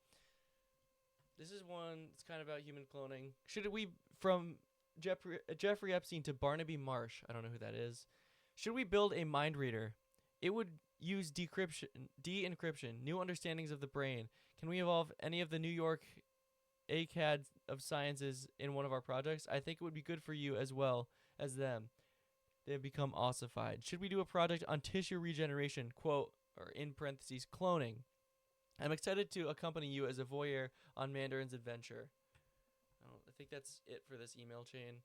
This is one that's kind of about human cloning. Should we, from Jeffrey Epstein to Barnaby Marsh, I don't know who that is. Should we build a mind reader? It would use de-encryption, new understandings of the brain. Can we evolve any of the New York ACAD of sciences in one of our projects? I think it would be good for you as well as them. They have become ossified. Should we do a project on tissue regeneration, quote, or in parentheses, cloning? I'm excited to accompany you as a voyeur on Mandarin's adventure. I think that's it for this email chain.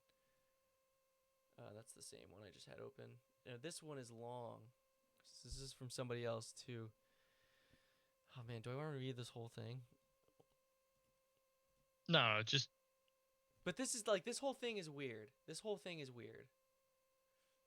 That's the same one I just had open. This one is long. This is from somebody else too. Oh man, do I want to read this whole thing? No, just. But this is like, this whole thing is weird. This whole thing is weird.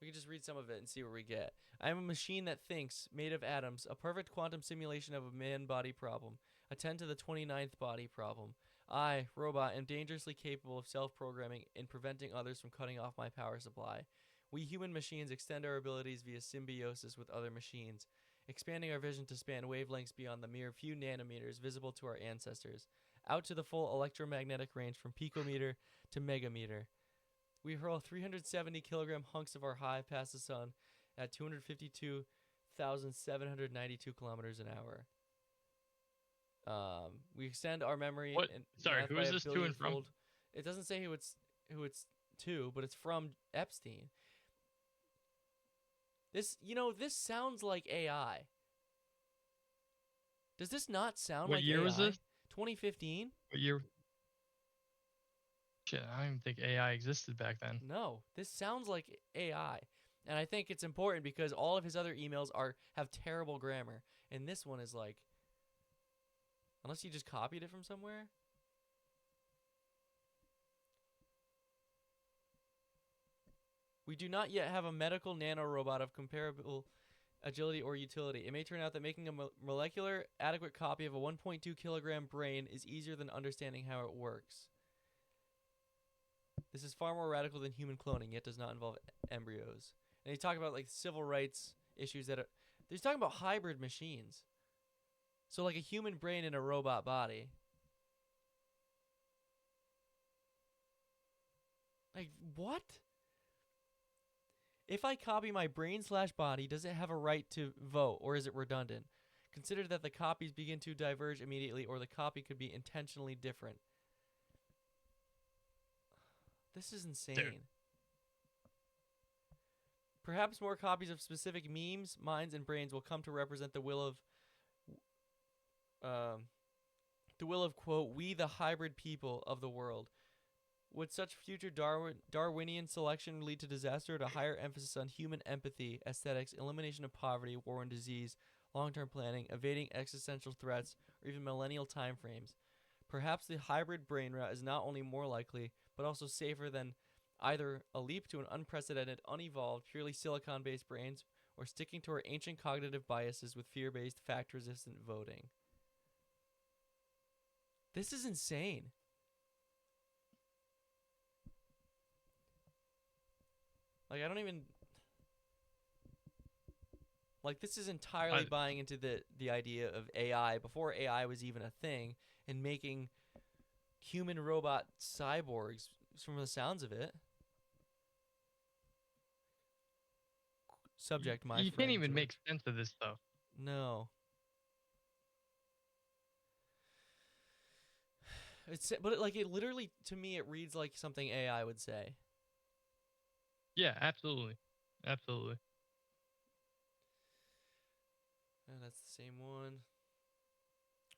We can just read some of it and see where we get. I am a machine that thinks, made of atoms, a perfect quantum simulation of a man body problem. Attend to the 29th body problem. I, robot, am dangerously capable of self-programming and preventing others from cutting off my power supply. We human machines extend our abilities via symbiosis with other machines, expanding our vision to span wavelengths beyond the mere few nanometers visible to our ancestors, out to the full electromagnetic range from picometer to megameter. We hurl 370-kilogram hunks of our hive past the sun at 252,792 kilometers an hour. We extend our memory. What? Sorry, who is this to and from? It doesn't say who it's to, but it's from Epstein. This sounds like AI. Does this not sound like AI? What year was this? 2015. What year? Shit, I don't even think AI existed back then. No, this sounds like AI. And I think it's important because all of his other emails have terrible grammar. And this one is like, unless you just copied it from somewhere. We do not yet have a medical nanorobot of comparable agility or utility. It may turn out that making a molecular adequate copy of a 1.2 kilogram brain is easier than understanding how it works. This is far more radical than human cloning, yet does not involve embryos. And he's talking about like civil rights issues he's talking about hybrid machines. So like a human brain in a robot body. Like what? If I copy my brain/body, does it have a right to vote, or is it redundant? Consider that the copies begin to diverge immediately, or the copy could be intentionally different. This is insane. Dude. Perhaps more copies of specific memes, minds, and brains will come to represent the will of, quote, we the hybrid people of the world. Would such future Darwinian selection lead to disaster, to higher emphasis on human empathy, aesthetics, elimination of poverty, war and disease, long-term planning, evading existential threats, or even millennial timeframes? Perhaps the hybrid brain route is not only more likely, but also safer than either a leap to an unprecedented, unevolved, purely silicon-based brains, or sticking to our ancient cognitive biases with fear-based, fact-resistant voting. This is insane. Like, I don't even... Like, this is entirely buying into the idea of AI before AI was even a thing, and making human robot cyborgs, from the sounds of it. Subject, my friend. You can't even make sense of this stuff. No. But it literally, to me, it reads like something AI would say. Yeah, absolutely. Absolutely. Oh, that's the same one.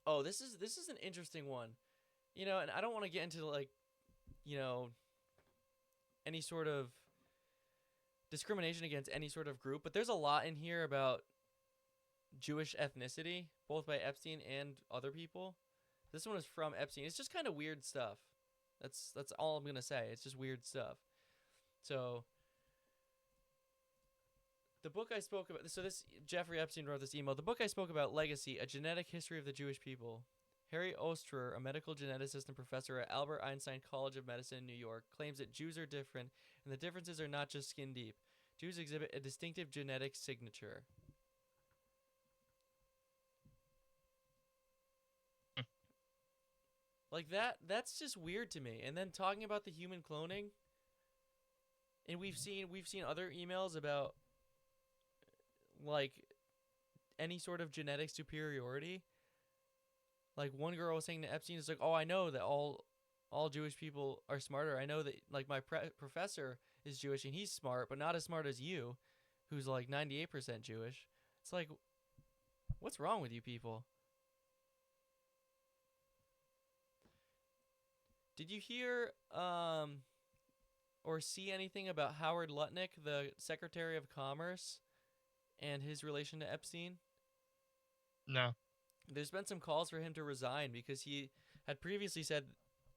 Oh, this is an interesting one. And I don't want to get into like, any sort of discrimination against any sort of group, but there's a lot in here about Jewish ethnicity, both by Epstein and other people. This one is from Epstein. It's just kind of weird stuff. That's all I'm gonna say. It's just weird stuff. So the book I spoke about. So this Jeffrey Epstein wrote this email. The book I spoke about, Legacy: A Genetic History of the Jewish People. Harry Osterer, a medical geneticist and professor at Albert Einstein College of Medicine in New York, claims that Jews are different, and the differences are not just skin deep. Jews exhibit a distinctive genetic signature. Like that's just weird to me. And then talking about the human cloning, and we've seen other emails about like any sort of genetic superiority. Like one girl was saying to Epstein, it's like, oh, I know that all Jewish people are smarter. I know that like my professor is Jewish and he's smart, but not as smart as you, who's like 98% Jewish. It's like, what's wrong with you people? Did you hear or see anything about Howard Lutnick, the Secretary of Commerce, and his relation to Epstein? No. There's been some calls for him to resign because he had previously said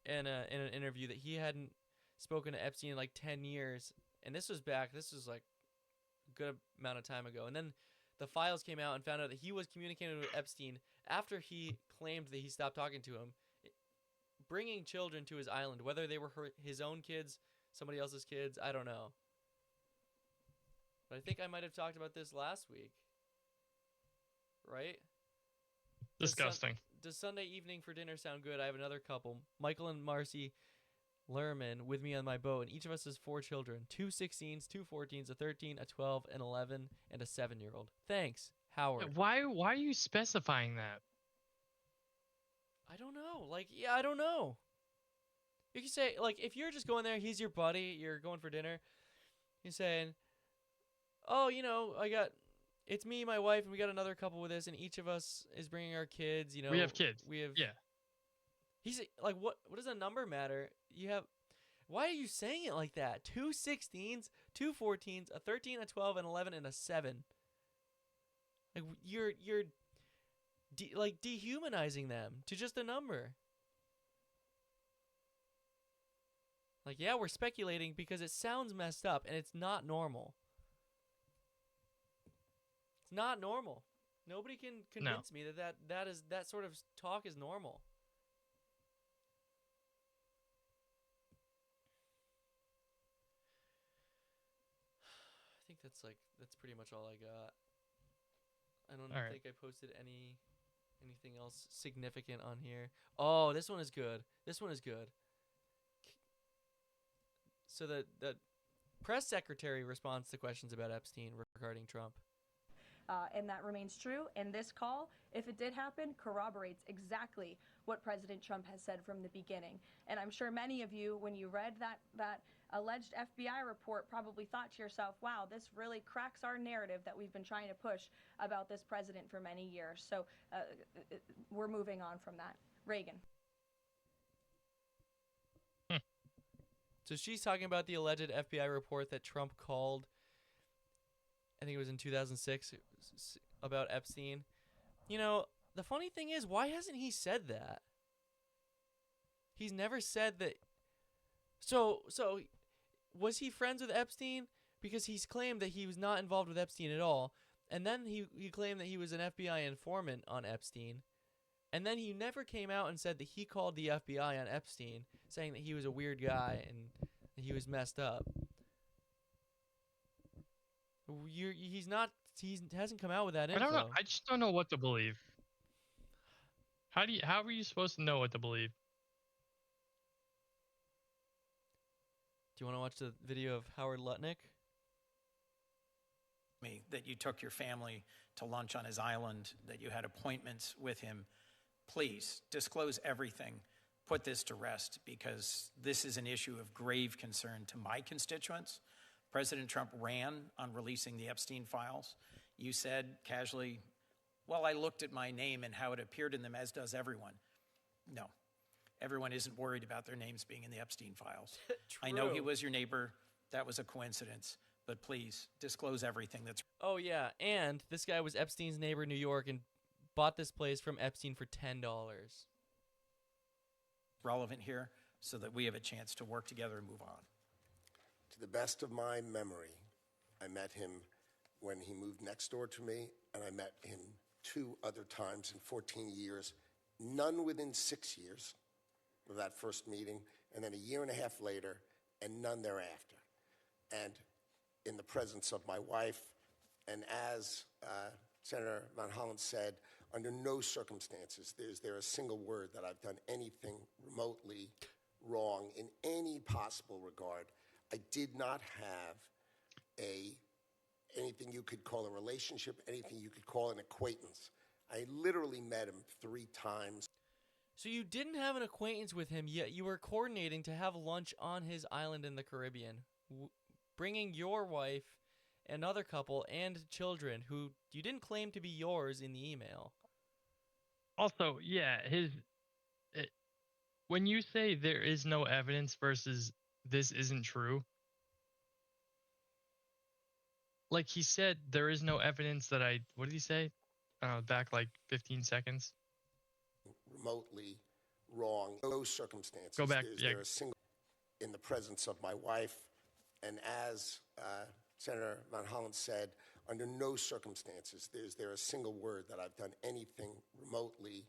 in an interview that he hadn't spoken to Epstein in like 10 years. And this was like a good amount of time ago. And then the files came out and found out that he was communicating with Epstein after he claimed that he stopped talking to him, bringing children to his island, whether they were his own kids, somebody else's kids, I don't know. But I think I might have talked about this last week. Right? Disgusting. Does Sunday evening for dinner sound good? I have another couple, Michael and Marcy Lerman, with me on my boat, and each of us has 4 children, 2 16s, 2 14s, a 13, a 12, an 11, and a 7-year-old. Thanks, Howard. Why are you specifying that? I don't know. Like, yeah, I don't know. You can say, like, if you're just going there, he's your buddy, you're going for dinner, you're saying, oh, you know, it's me, my wife, and we got another couple with us, and each of us is bringing our kids, you know. We have kids. Yeah. He's like, what does a number matter? Why are you saying it like that? 2 16s, 2 14s, a 13, a 12, an 11, and a 7. Like, you're dehumanizing them to just a number. Like, yeah, we're speculating because it sounds messed up, and it's not normal. It's not normal. Nobody can convince me that sort of talk is normal. I think that's pretty much all I got. I don't think I posted anything else significant on here. Oh, this one is good. So the press secretary responds to questions about Epstein regarding Trump. And that remains true. And this call, if it did happen, corroborates exactly what President Trump has said from the beginning. And I'm sure many of you, when you read that alleged FBI report, probably thought to yourself, wow, this really cracks our narrative that we've been trying to push about this president for many years. So we're moving on from that. Reagan. So she's talking about the alleged FBI report that Trump called, I think it was in 2006, about Epstein. You know, the funny thing is, why hasn't he said that? He's never said that. So was he friends with Epstein? Because he's claimed that he was not involved with Epstein at all. And then he claimed that he was an FBI informant on Epstein. And then he never came out and said that he called the FBI on Epstein, saying that he was a weird guy and that he was messed up. He hasn't come out with that info. I don't know. I just don't know what to believe. How are you supposed to know what to believe? Do you want to watch the video of Howard Lutnick? That you took your family to lunch on his island, that you had appointments with him. Please disclose everything. Put this to rest, because this is an issue of grave concern to my constituents. President Trump ran on releasing the Epstein files. You said casually, well, I looked at my name and how it appeared in them, as does everyone. No, everyone isn't worried about their names being in the Epstein files. I know he was your neighbor. That was a coincidence. But please disclose everything that's Oh yeah, and this guy was Epstein's neighbor in New York and bought this place from Epstein for $10. relevant here so that we have a chance to work together and move on. To the best of my memory, I met him when he moved next door to me, and I met him 2 other times in 14 years, none within 6 years of that first meeting, and then a year and a half later, and none thereafter. And in the presence of my wife, and as Senator Van Hollen said, under no circumstances is there a single word that I've done anything remotely wrong in any possible regard. I did not have anything you could call a relationship, anything you could call an acquaintance. I literally met him 3 times. So you didn't have an acquaintance with him, yet you were coordinating to have lunch on his island in the Caribbean, bringing your wife, another couple, and children who you didn't claim to be yours in the email. Also, yeah, when you say there is no evidence versus this isn't true, like he said, there is no evidence that what did he say? Back like 15 seconds. Remotely wrong. No circumstances. Go back. Is there a single in the presence of my wife, and as Senator Van Hollen said, under no circumstances is there a single word that I've done anything remotely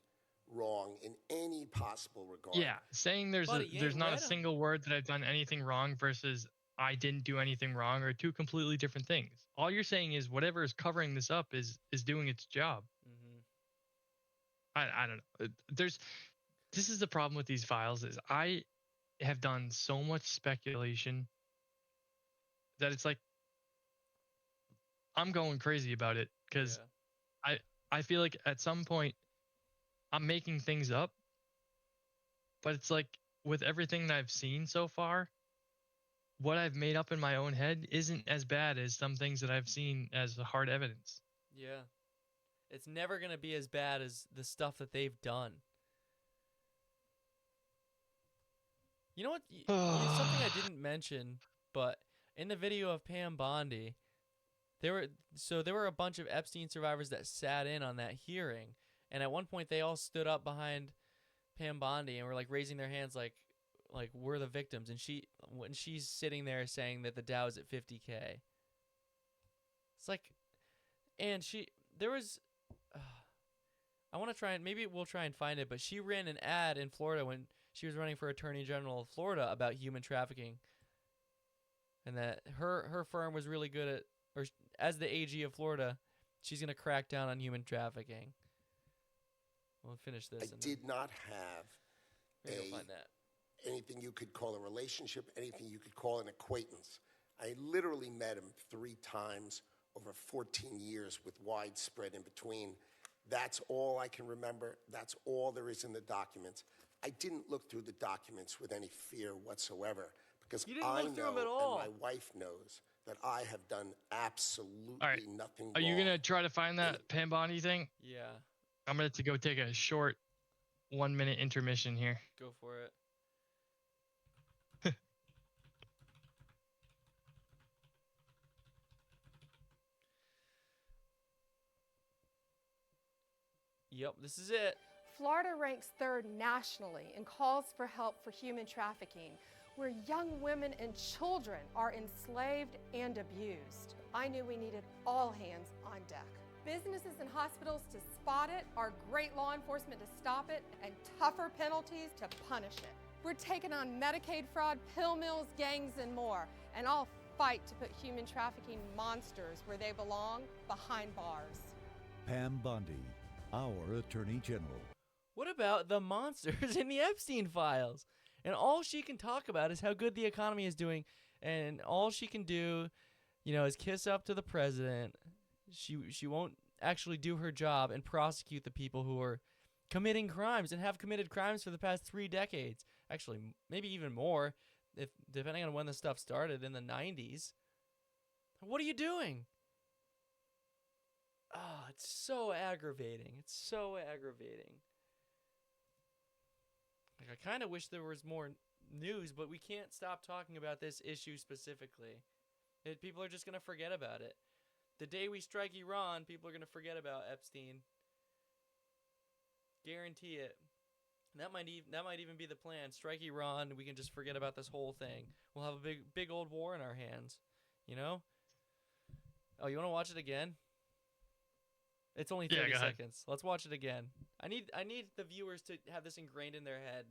wrong in any possible regard. Yeah, saying there's not a single word that I've done anything wrong versus I didn't do anything wrong are 2 completely different things. All you're saying is whatever is covering this up is doing its job. I don't know. This is the problem with these files is I have done so much speculation that it's like I'm going crazy about it because I feel like at some point I'm making things up, but it's like with everything that I've seen so far, what I've made up in my own head isn't as bad as some things that I've seen as hard evidence. Yeah. It's never going to be as bad as the stuff that they've done. You know what? Something I didn't mention, but in the video of Pam Bondi, there were a bunch of Epstein survivors that sat in on that hearing, and at one point they all stood up behind Pam Bondi and were like raising their hands like we're the victims, and when she's sitting there saying that the Dow is at 50K. It's like, and there was I want to try and maybe we'll try and find it, but she ran an ad in Florida when she was running for Attorney General of Florida about human trafficking, and that her firm was really good at, or as the AG of Florida, she's going to crack down on human trafficking. We'll finish this. I did not have find that. Anything you could call a relationship, anything you could call an acquaintance. I literally met him 3 times over 14 years with widespread in between. That's all I can remember. That's all there is in the documents. I didn't look through the documents with any fear whatsoever because I know and my wife knows that I have done absolutely nothing wrong. Are you going to try to find that Pam Bondi thing? Yeah. I'm going to go take a short 1-minute intermission here. Go for it. Yep, this is it. Florida ranks 3rd nationally in calls for help for human trafficking, where young women and children are enslaved and abused. I knew we needed all hands on deck. Businesses and hospitals to spot it, our great law enforcement to stop it, and tougher penalties to punish it. We're taking on Medicaid fraud, pill mills, gangs, and more, and I'll fight to put human trafficking monsters where they belong, behind bars. Pam Bondi, our Attorney General. What about the monsters in the Epstein files? And all she can talk about is how good the economy is doing, and all she can do, is kiss up to the president. She won't actually do her job and prosecute the people who are committing crimes and have committed crimes for the past 3 decades. Actually, maybe even more, depending on when the stuff started in the 90s. What are you doing? Oh, it's so aggravating. It's so aggravating. I kind of wish there was more news, but we can't stop talking about this issue specifically. People are just going to forget about it. The day we strike Iran, people are going to forget about Epstein. Guarantee it. That might even be the plan. Strike Iran, we can just forget about this whole thing. We'll have a big old war in our hands, you know? Oh, you want to watch it again? It's only 30 seconds. Let's watch it again. I need the viewers to have this ingrained in their head.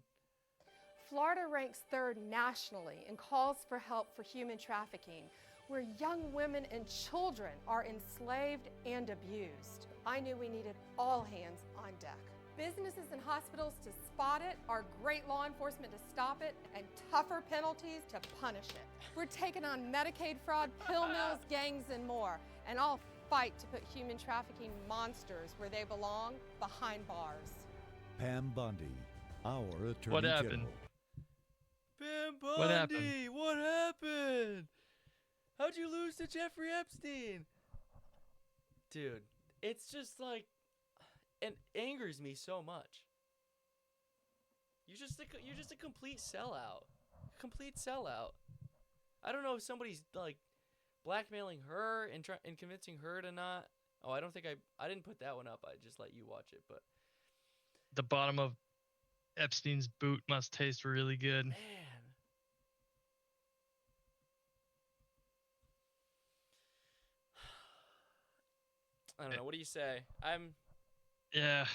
Florida ranks 3rd nationally in calls for help for human trafficking, where young women and children are enslaved and abused. I knew we needed all hands on deck. Businesses and hospitals to spot it, our great law enforcement to stop it, and tougher penalties to punish it. We're taking on Medicaid fraud, pill mills, gangs, and more. And I'll fight to put human trafficking monsters where they belong, behind bars. Pam Bondi, our Attorney What happened? Pam Bondi, What happened? What happened? How'd you lose to Jeffrey Epstein? Dude, it's just like, it angers me so much. You're just a complete sellout. Complete sellout. I don't know if somebody's like blackmailing her and convincing her to not. Oh, I don't think I didn't put that one up. I just let you watch it, but The bottom of Epstein's boot must taste really good. man. I don't know. What do you say? Yeah.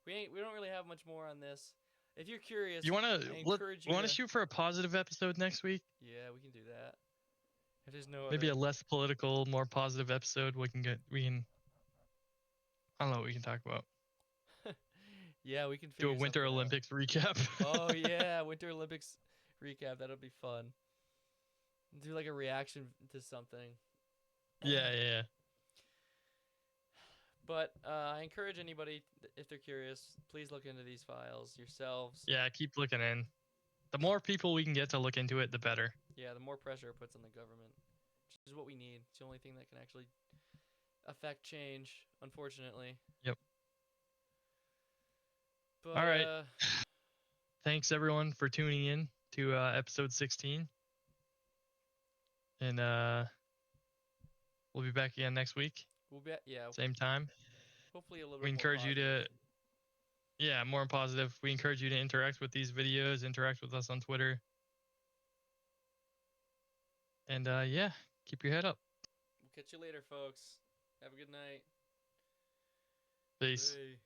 We don't really have much more on this. If you're curious, You I want encourage you to shoot for a positive episode next week? Yeah, we can do that. If there's no Maybe other... a less political, more positive episode. We can I don't know what we can talk about. Yeah, we can Do a figure Winter something out. Olympics recap. Oh yeah, Winter Olympics recap. That'll be fun. Do like a reaction to something. Yeah. But I encourage anybody, if they're curious, please look into these files yourselves. Yeah, keep looking in. The more people we can get to look into it, the better. Yeah, the more pressure it puts on the government, which is what we need. It's the only thing that can actually affect change, unfortunately. Yep. But, all right. Thanks everyone for tuning in to episode 16. And we'll be back again next week. We'll be same time. Hopefully a little bit We encourage you to more positive. We encourage you to interact with these videos, interact with us on Twitter. And keep your head up. We'll catch you later, folks. Have a good night. Peace. Bye.